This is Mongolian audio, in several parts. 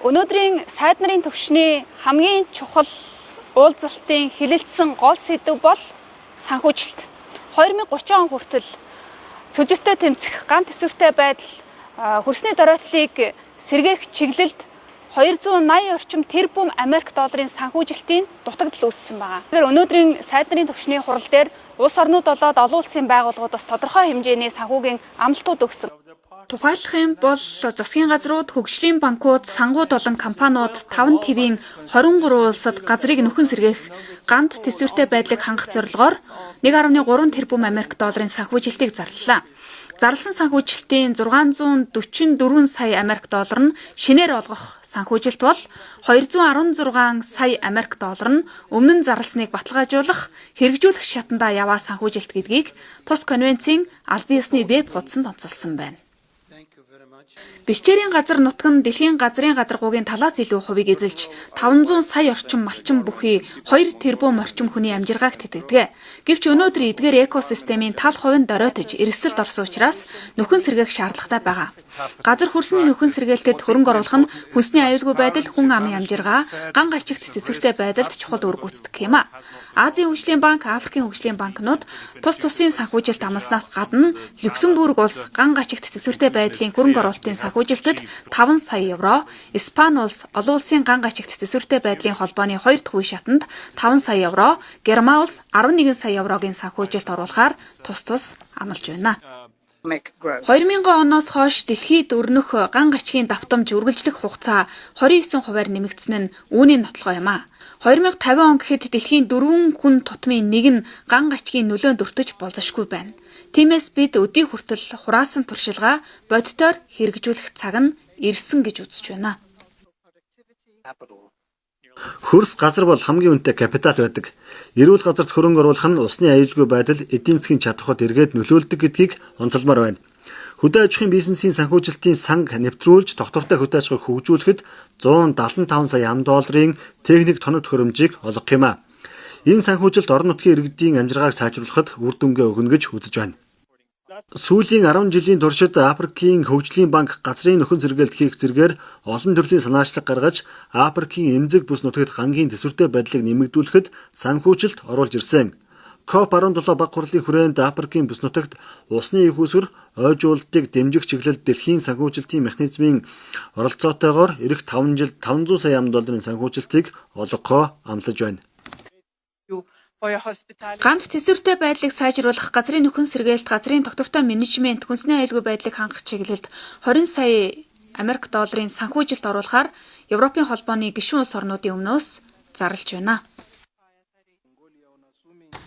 Өнөөдрийн сайд нарын түвшний хамгийн чухал уулзалтын хэлэлцсэн гол сэдэв бол санхүүжилт. 2030 он хүртэл сүлжээтэй тэмцэх ганц төсвөртэй байдал хөрсний доройтлыг сэргээх чиглэлд 280 орчим тэрбум Америк долларын санхүүжилтийн дутагдал үүссэн байна. Тэгэхээр өнөөдрийн сайд нарын түвшний хурал дээр улс орнууд болоод олон улсын байгууллагууд бас тодорхой хэмжээний санхүүгийн амлалтууд өгсөн. Тухайлах юм бол засгийн газрууд, хөгжлийн банкуд, сангууд болон компаниуд 5 твийн 23 улсад газрыг нөхөн сэргээх ганц төсвөртэй байдлыг хангах зорилгоор 1.3 тэрбум Америк долларын санхүүжилтийг зарлалаа. Зарласан санхүүжилтийн 644 сая Америк доллар нь шинээр олгох санхүүжилт бол 216 сая Америк доллар нь өмнө нь зарласныг баталгаажуулах, хэрэгжүүлэх шатандаа яваа санхүүжилт гэдгийг тус конвенцийн албан ёсны веб хуудсанд онцолсон байна. Бэлчээрийн газар нутаг нь дэлхийн газрын гадаргуугийн талаас илүү хувийг эзэлж 500 сая орчим малчин бүхий 2 тэрбум орчим хүний амжиргааг тэтгэдэг. Гэвч өнөөдөр эдгээр экосистемийн тал хувийн доройтож эрсдэлд орсон учраас нөхөн сэргээх шаардлагатай байгаа. Газар хөрсний нөхөн сэргээлтэд хөрөнгө оруулах нь хүнсний аюулгүй байдал, хүн амын амжиргаа, ган гачигт төсвөртэй байдалд чухал үр гүйцэтгэх юм а. Азийн хөгжлийн банк, Африкийн хөгжлийн банкнууд тус тусын санхүүжилт амласнаас гадна Люксембург улс ган гачигт төсвөртэй байдлын хөрөнгө оруулалтын санхүүжилтэд 5 сая евро, Испани улс олон улсын ган гачигт төсвөртэй байдлын холбооны 2 дахь үе шатанд 5 сая евро, Герман улс 11 сая еврогийн санхүүжилт оруулахаар тус амлаж байна. 2000 оноос хойш дэлхийд өрнөх ган гачгийн давтамж үргэлжлэх хугацаа 29%-аар нэмэгдсэн нь үүний нотлохоо юм а. 2050 он гэхэд дэлхийн 4 хүн тутмын нэг нь ган гачгийн нөлөөнд өртөж болзошгүй байна. Тиймээс бид өдий хүртэл хураасан туршилгаа бодитоор хэрэгжүүлэх цаг нь ирсэн гэж үзэж байна. Хөрс газар бол хамгийн үнэтэй капитал байдаг. Эрүүл газарт хөрөнгө оруулах нь усны аюулгүй байдал, эдийн засгийн чадхад эргээд нөлөөлдөг гэдгийг онцолмоор байна. Хөдөө аж ахуйн бизнесийн санхүүжилтийн санг нэвтрүүлж тогтвортой хөдөө аж ахуйг хөгжүүлэхэд 175 сая $, техник тоног төхөөрөмжийг олгох юм а. Энэ санхүүжилт орон нутгийн иргэдийн амжиргааг сайжруулахад үр дүнгээ өгнө гэж үзэж байна. Сүүлийн 10 жилийн туршид Африкийн хөгжлийн банк газрын нөхөн сэргээлт хийх зэргээр олон төрлийн санаачлаг гаргаж Африкийн эмзэг бүс нутагт гангийн төсвөртэй байдлыг нэмэгдүүлэхэд санхүүжилт оруулж ирсэн. COP17 баг хурлын хүрээнд Африкийн бүс нутагт усны их усүр ойжуулалтыг дэмжих чиглэлд дэлхийн санхүүжилтийн механизмын оролцоотойгоор эх 5 жилд 500 сая $-ын санхүүжилтийг олгохоо амлаж байна. Ганц төсвөртэй байдлыг сайжруулах, газрын нөхөн сэргээлт, газрын тогтвортой менежмент, хүнсний аюулгүй байдлыг хангах чиглэлд 20 сая Америк долларын санхүүжилт оруулахаар Европын холбооны гишүүн улс орнуудын өмнөөс зарлж байна.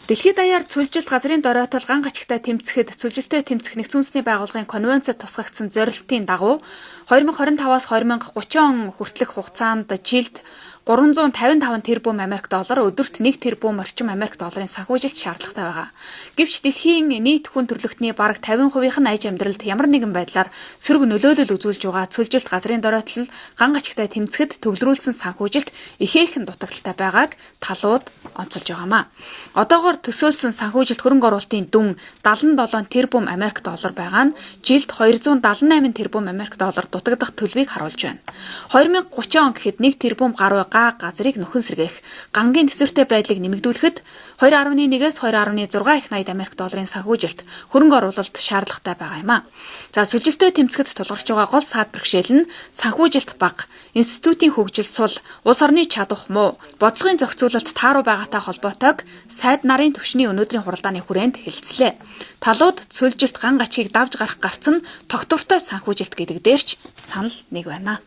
Дэлхийд даяар цүлжилт газрын доройтол ган гачигтай тэмцэхэд цүлжилттэй тэмцэх нэгдсэн үндэсний байгууллагын конвенцэд тусгагдсан зорилтын дагуу 2025-аас 2030 он хүртэлх хугацаанд жилд 355 тэрбум Америк доллар, өдөрт 1 тэрбум орчим Америк долларын санхүүжилт шаардлагатай байгаа. Гэвч дэлхийн нийт хүн төрөлхтний бараг 50% нь аж амьдралд ямар нэгэн байдлаар сөрөг нөлөөлөл үзүүлж байгаа цүлжилт газрын доройтол ган гачигтай тэмцэхэд төвлөрүүлсэн санхүүжилт ихээхэн дутагдaltaй байгааг талууд онцолж байгаамаа. Одоогоор төсөөлсөн санхүүжилт хөрөнгө оруулалтын дүн 77 тэрбум Америк доллар байгаа нь жилд 278 тэрбум Америк доллар дутагдах төлөвийг харуулж байна. 2030 он гэхэд 1 тэрбум гаруй газрыг нөхөн сэргээх гангийн төсвөртэй байдлыг нэмэгдүүлэхэд 2.1-ээс 2.6 их 80 Америк долларын санхүүжилт хөрөнгө оруулалт шаардлагатай байгаа юм а. За сүлжилттэй тэмцэхэд тулгарч байгаа гол саад бэрхшээл нь санхүүжилт бага, институтийн хөгжил сул, улс орны чадвах муу, бодлогын зохицуулалт тааруу байгаатай холбоотойг сайд нарын түвшний өнөөдрийн хуралдааны хүрээнд хэлцлээ. Талууд сүлжилт ган гачийг давж гарах гарц нь тогтвортой санхүүжилт гэдэг дээрч санал нэг байна.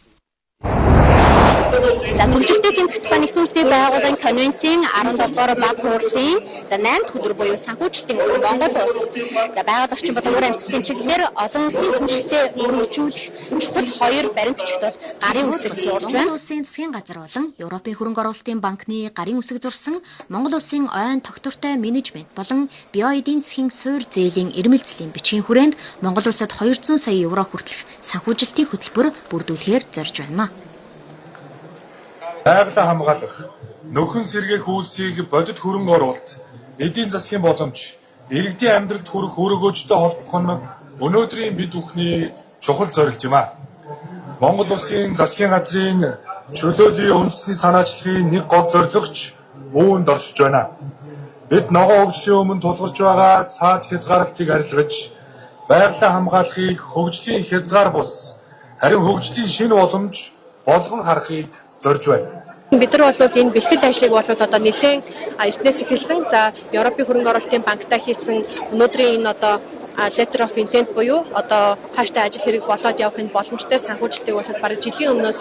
За цүлжилттэй тэмцэх тухай нэгдсэн үндэсний байгууллагын конвенцийн 17 дугаар баг хурлын 8 дахь өдөр буюу санхүүжилтийн өдөр Монгол улс. За байгаль орчин болон уур амьсгалын чиглэлээр олон улсын түншлэлтэй өргөжүүлэх чухал 2 баримт чигт бол гарын үсэг зурж байна. Монгол улсын засгийн газар болон Европын хөрөнгө оруулалтын банкны гарын үсэг зурсан Монгол улсын ойн тогтвортой менежмент болон био эдийн засгийн суурь зээлийн ирмэлцлийн бичгийн хүрээнд Монгол улсад 200 сая евро хүртэлх санхүүжилтийн хөтөлбөр бүрдүүлэхээр зорж байна. Байгалаа хамгаалах, нөхөн сэргээх үйлсийг бодит хөрөнгө оруулалт, эдийн засгийн боломж, иргэдийн амьдралд хүрэх өргөөжтэй холбох нь өнөөдрийн бид бүхний чухал зорилт юм а. Монгол Улсын засгийн газрын чөлөөлийн үндэсний санаачлагын нэг гол зорилгоч үүнд оршиж байна. Бид ногоон хөгжлийн өмнө тулгарч байгаа саад хязгаарлалтыг арилгаж, байгалаа хамгаалахыг хөгжлийн хязгаар бус, харин хөгжлийн шинэ боломж болгон харахыг зорж байна. Бид нар бол энэ бэлтгэл ажлыг бол одоо нэлээд эртнээс эхэлсэн. За Европын хөрөнгө оруулалтын банктай хийсэн өнөөдрийн энэ одоо letter of intent буюу одоо цаашдаа ажил хэрэг болоод явахын боломжтой санхүүжилтийг бол бараг жилийн өмнөөс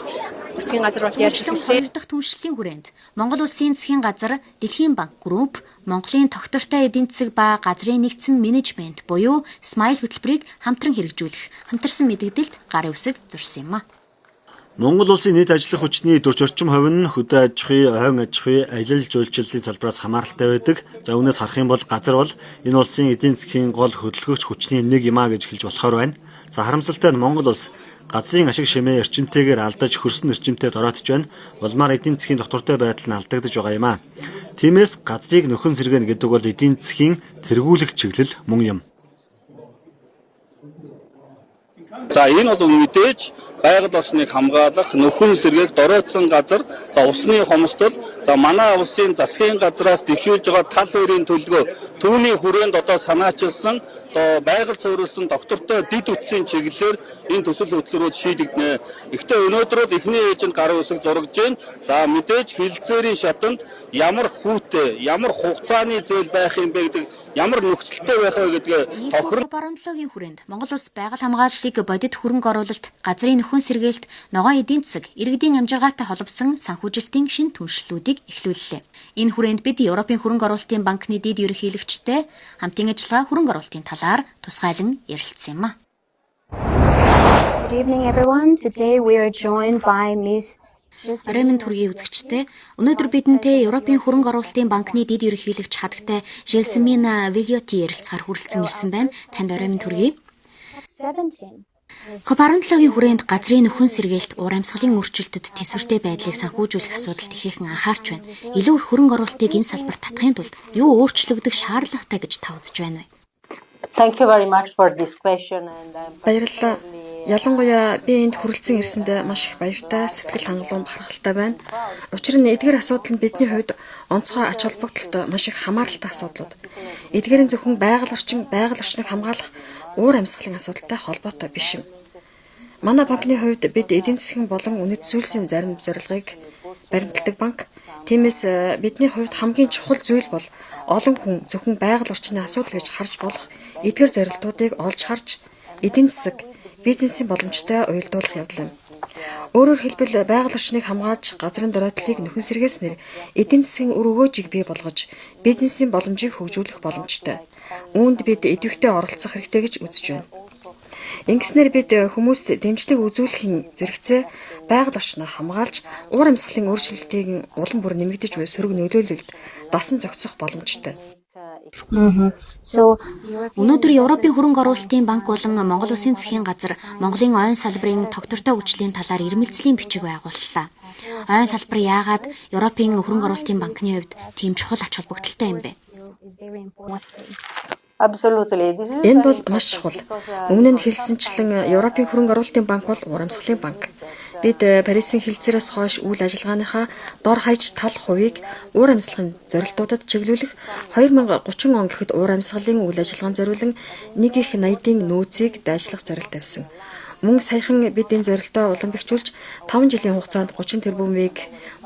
засгийн газар бол ярьж хэлсэн. 2 дахь түншлэлийн хүрээнд Монгол Улсын засгийн газар, Дэлхийн банк групп, Монголын тогтвортой эдийн засаг ба газрын нэгдсэн менежмент буюу Smile хөтөлбөрийг хамтран хэрэгжүүлэх хамтарсан мэдээлэлд гарын үсэг зурсан юм а. Монгол Улсын нийт ажиллах хүчний 40 орчим хувь нь хөдөө аж ахуй, ойн аж ахуй, аялал жуулчлалын салбараас хамааралтай байдаг. За үүнээс харах юм бол газар бол энэ улсын эдийн засгийн гол хөдөлгөгч хүчний нэг юм а гэж хэлж болохоор байна. За харамсалтай нь Монгол улс газрын ашиг шимээ эрчимтэйгээр алдаж хөрсөн эрчимтэй дороотж байна. Улмаар эдийн засгийн доктортой байдал нь алдагдаж байгаа юм а. Тиймээс газрыг нөхөн сэргээнэ гэдэг бол эдийн засгийн тэргүүлэх чиглэл мөн юм. За энэ бол мэдээж байгаль орчныг хамгаалах, нөхөн сэргээх дороотсон газар. За усны хомсдол, за манай улсын засгийн газраас дэвшүүлж байгаа тал хоёрын төлгөө түүний хүрээнд одоо санаачилсан одоо байгаль суурилсан доктортой дид үтсийн чиглэлээр энэ төсөл хөтөлбөрүүд шийдэгдэнэ. Гэхдээ өнөөдөр л эхний ээжинд гарын үсэг зурагж байна. За мэдээж хилцээрийн шатанд ямар хүүтэй, ямар хугацааны зээл байх юм бэ гэдэг, ямар нөхцөлтэй байх вэ гэдгээ тохирно. Баруунлогийн хүрээнд Монгол улс байгаль хамгааллыг бодит хөрөнгө оруулалт, газрын нөхөн сэргээлт, ногоон эдийн засаг, иргэдийн амжиргаатай холбосон санхүүжилтийн шин түншлэлүүдийг эхлүүллээ. Энэ хүрээнд бид Европын хөрөнгө оруулалтын банкны дэд ерөнхийлөгчтэй хамтын ажиллагаа хөрөнгө оруулалтын талаар тусгайлан ярилцсан юм а. Good evening everyone. Today we are joined by Ms. Оройн төргийн үзэгчтэй өнөөдөр бидэнтэй Европын хөрөнгө оруулалтын банкны дэд ерөнхийлөгч хадагтай Желсмина Вильоти ярилцахаар хүрэлцэн ирсэн байна. Танд оройн төргийн. COP17-гийн хүрээнд газрын нөхөн сэргээлт, уур амьсгалын өөрчлөлтөд төсвөртэй байдлыг санхүүжүүлэх асуудалд ихээхэн анхаарч байна. Илүү их хөрөнгө оруулалтыг энэ салбарт татахын тулд юу өөрчлөгдөх шаардлагатай гэж та үзэж байна вэ? Thank you very much for this question and Баярлалаа. Ялангуяа би энд хүрэлцэн ирсэнд маш их баяртай, сэтгэл хангалуун бахархалтай байна. Учир нь эдгээр асуудал нь бидний хувьд онцгой ач холбогдолтой маш их хамааралтай асуудлууд. Эдгээрийн зөвхөн байгаль орчныг хамгаалах уур амьсгалын асуудалтай холбоотой биш юм. Манай банкны хувьд бид эдийн засгийн болон үнэт зүйлсийн зарим зорилгыг баримталдаг банк. Тиймээс бидний хувьд хамгийн чухал зүйл бол олон хүн зөвхөн байгаль орчны асуудал гэж харж болох эдгээр зорилтуудыг олж харж эдийн засаг, бизнесийн боломжтой уялдуулах явдал юм. Өөрөөр хэлбэл байгаль орчныг хамгаалж газрын дороотлыг нөхөн сэргээснээр эдийн засгийн үр өгөөжийг бий болгож бизнесийн боломжийг хөгжүүлэх боломжтой. Үүнд бид идэвхтэй оролцох хэрэгтэй гэж үзэж байна. Ингэснээр бид хүмүүст дэмжлэг үзүүлэхийн зэрэгцээ байгаль орчноо хамгаалж уур амьсгалын өөрчлөлтийн улам бүр нэмэгдэж буй сөрөг нөлөөлөлд дасан зохицох боломжтой. Өнөөдөр Европын хөрөнгө оруулалтын банк болон Монгол Улсын засгийн газар Монголын ойн салбарын тогтвортой үйлчлэлийн талаар ирмэлцлийн бичиг байгууллаа. Ойн салбар яагаад Европын хөрөнгө оруулалтын банкны хувьд тийм чухал ач холбогдолтой юм бэ? Энэ бол маш чухал. Өмнө нь хэлсэнчлэн Европын хөрөнгө оруулалтын банк бол уур амьсгалын банк. Бид Парисын хилцээрээс хойш үйл ажиллагааныхаа дор хаяж тал хувийг уур амьсгалын зорилтуудад чиглүүлэх 2030 он гэхэд уур амьсгалын үйл ажиллагаанд зориулан 1.80-ийн нөөцийг дайшлах зорилт тавьсан. Мөн саяхан бид энэ зорилтоо уламжуулж 5 жилийн хугацаанд 30 тэрбумыг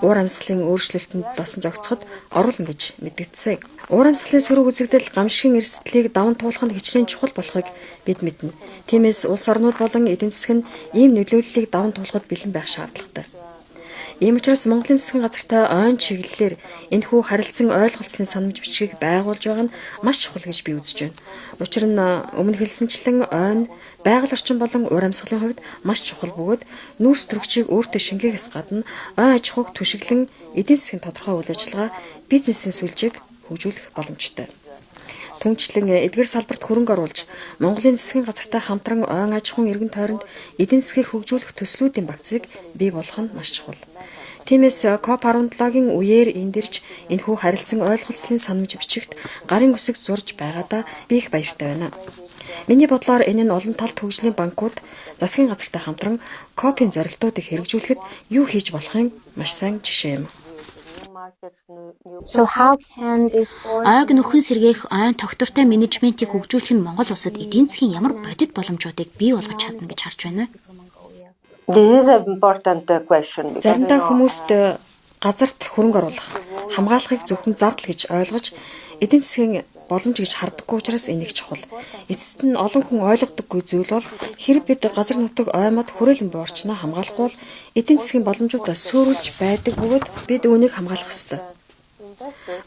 уур амьсгалын өөрчлөлтөнд дасан зохицоход оруулна гэж мэдэгдсэн. Уур амьсгалын сөрөг үзэгдэл гамшигын эрсдлийг даван туулахад хичнээн чухал болохыг бид мэднэ. Тиймээс улс орнууд болон эдийн засаг нь ийм нөлөөллийг даван туулахад бэлэн байх шаардлагатай. Ийм учраас Монголын засгийн газартай ойн чиглэлээр энэхүү харилцан ойлголцлын санамж бичгийг байгуулж байгаа нь маш чухал гэж би үзэж байна. Учир нь өмнө хэлсэнчлэн ойн байгаль орчин болон уур амьсгалын хувьд маш чухал бөгөөд нүүрс төрөгчийг өөртөө шингээгээс гадна ойн аж ахуйг түшиглэн эдийн засгийн тодорхой үйл ажиллагаа, бизнесийн сүлжээг хөгжүүлэх боломжтой. Түнчлэн эдгээр салбарт хөрөнгө оруулж Монголын засгийн газартай хамтран ойн аж ахуйн эргэн тойронд эдийн засгийг хөгжүүлэх төслүүдийн багцыг бий болгох нь маш чухал. Тиймээс COP17-гийн үеэр эндэрч энэхүү харилцан ойлголцлын санамж бичигт гарын үсэг зурж байгаадаа би их баяртай байна. Миний бодлоор энэ нь олон талт хөгжлийн банкуд засгийн газартай хамтран копийн зорилтуудыг хэрэгжүүлэхэд юу хийж болохын маш сайн жишээ юм. So how can these forces Ойг нөхөн сэргээх ойн тогтвортой менежментийг хөгжүүлэх нь Монгол улсад эдийн засгийн ямар бодит боломжуудыг бий болгож чадна гэж харж байна вэ? This is an important question. Заримдаа хүмүүст газарт хөрөнгө оруулах, хамгаалахыг зөвхөн зардал гэж ойлгож эдийн засгийн боломж гэж хардаггүй учраас энийг чухал. Эцэст нь олон хүн ойлгодоггүй зүйл бол хэрэв бид газар нутаг оймод хүрээлэн буй орчноо хамгаалахгүй бол эдийн засгийн боломжуудаа сөөрүүлж байдаг бөгөөд бид үүнийг хамгаалах ёстой.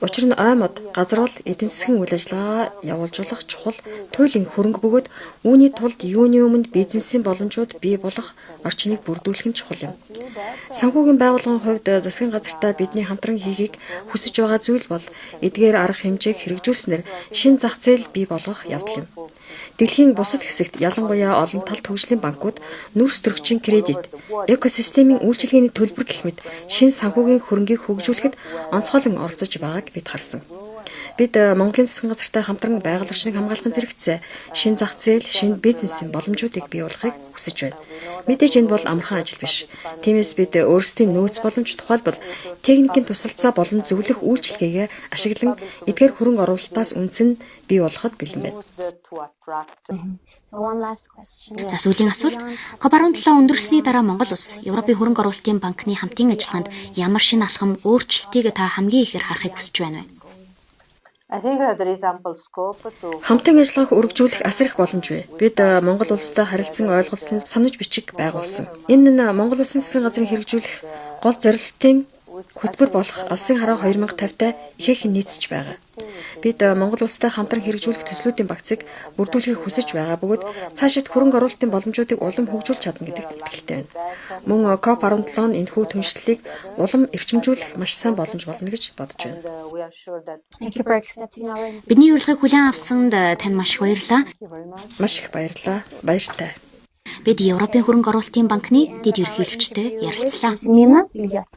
Учир нь оймод газар бол эдийн засгийн үйл ажиллагаа явуулжуулах чухал туйлын хөрөнгө бөгөөд үүний тулд юуны өмнө бизнесийн боломжууд бий болох орчныг бүрдүүлэх нь чухал юм. Санхүүгийн байгууллагын хувьд засгийн газартаа бидний хамтран хийхийг хүсэж байгаа зүйл бол эдгээр арга хэмжээг хэрэгжүүлснээр шин зах зээл бий болгох явдал юм. Дэлхийн бусад хэсэгт ялангуяа олон талт хөгжлийн банкуд нүүрс төрөгчийн кредит, экосистемийн үйлчилгээний төлбөр гэх мэт шин санхүүгийн хөрөнгийг хөгжүүлэхэд онцгойлон оролцож байгааг бид харсан. Бид Монголын засгийн газартай хамтран байгууллагчныг хамгаалахын зэрэгцээ шин зах зээл, шин бизнесийн боломжуудыг бий болгохыг хүсэж байна. Мэдээж энэ бол амархан ажил биш. Тиймээс бид өөрсдийн нөөц боломж тухайлбал техникийн тусалцаа болон зөвлөх үйлчилгээгээ ашиглан эдгээр хөрөнгө оруулалтаас үндэс нь бий болгоход бэлэн байна. one last question? За сүүлийн асуулт. COP17 өндөрлсөний дараа Монгол улс Европын хөрөнгө оруулалтын банкны хамтын ажиллагаанд ямар шинэ алхам өөрчлөлтийг та хамгийн ихээр харахыг хүсэж байна вэ? I think that there is ample scope to Хамтын ажиллагааг өргөжүүлэх асар их боломж бай. Бид Монгол улстай харилцан ойлголцлын санамж бичиг байгуулсан. Энэ нь Монгол улсын засгийн газрын хэрэгжүүлэх гол зорилтын хөтөлбөр болох Алсын хараа 2050-тай ихээхэн нийцэж байгаа. Бид Монгол улстай хамтран хэрэгжүүлэх төслүүдийн багцыг бүрдүүлэхийг хүсэж байгаа бөгөөд цаашид хөрөнгө оруулалтын боломжуудыг улам хөгжүүлж чадна гэдэгт итгэлтэй байна. Мөн COP17 нь энэхүү түншлэлийг улам эрчимжүүлэх маш сайн боломж болно гэж бодож байна. we are sure that Thank you for accepting our invitation. Бидний урилгыг хүлээн авсанд танд маш их баярлалаа. Маш их баярлалаа. Баяртай. Бид Европын хөрөнгө оруулалтын банкны дэд ерөнхийлөгчтэй ярилцлаа. Mina Ильят.